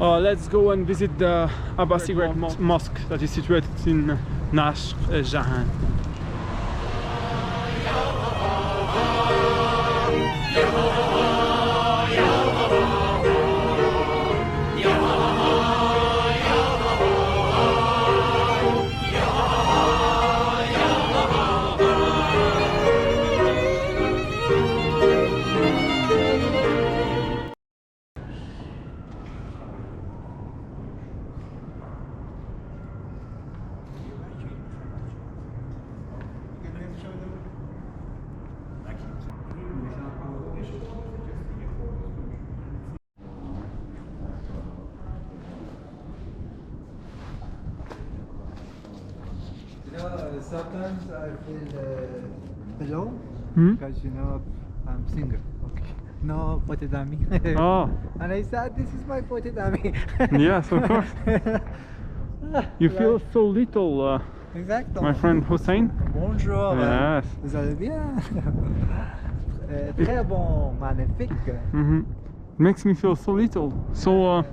Let's go and visit the Abbasi Great Mosque that is situated in Isfahan. Sometimes I feel alone because I'm single. Okay, no poted ami. Oh, and I said this is my poted ami. yes, of course. You feel so little, Exactly. my friend Hussein. Bonjour. Yes. Vous allez bien? Très bon, magnifique. It makes me feel so little. So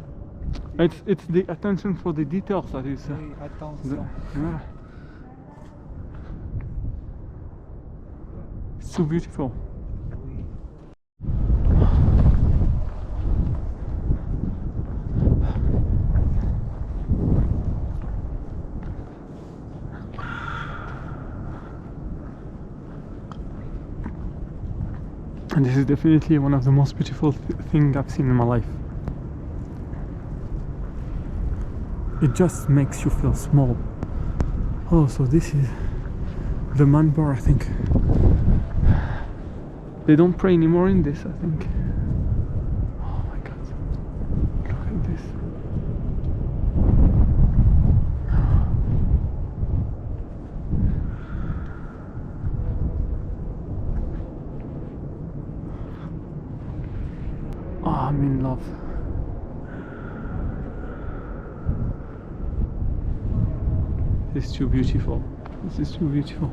it's the attention for the details that is. Oui, attention. Yeah. It's so beautiful. Oui. And this is definitely one of the most beautiful things I've seen in my life. It just makes you feel small. Oh, so this is the manbar, I think. They don't pray anymore in this, I think. Oh my god. Look at this. Oh, I'm in love. This is too beautiful. This is too beautiful.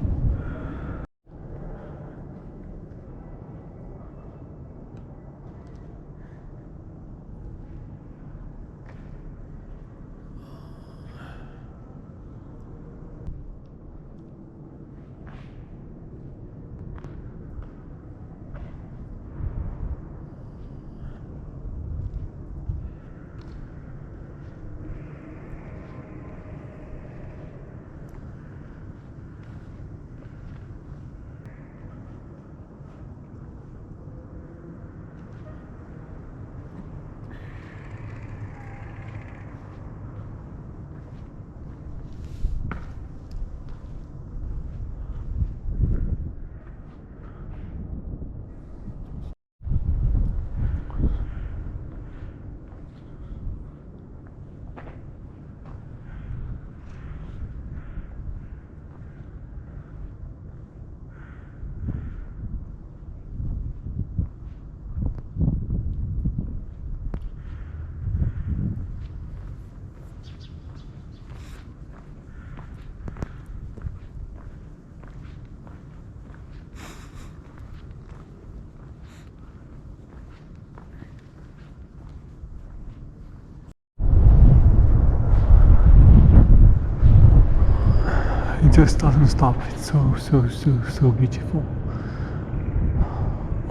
It just doesn't stop. It's so beautiful.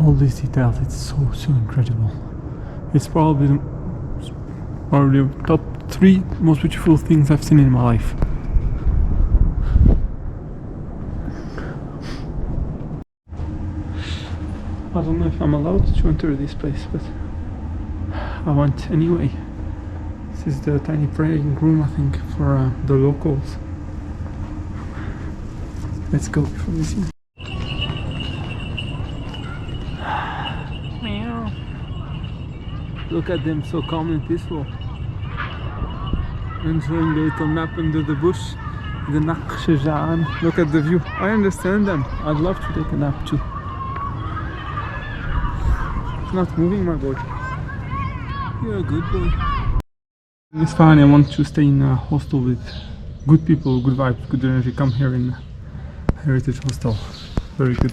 All these details, it's so incredible. It's probably the top 3 most beautiful things I've seen in my life. I don't know if I'm allowed to enter this place, but I want anyway. This is the tiny praying room, I think, for the locals. Let's go before we see. Meow. Look at them, so calm and peaceful. Enjoying the little nap under the bush. The Shin Chan. Look at the view. I understand them. I'd love to take a nap too. It's not moving, my boy. You're a good boy. In Isfahan, I want to stay in a hostel with good people, good vibes, good energy. Come here in Heritage Hostel. Very good.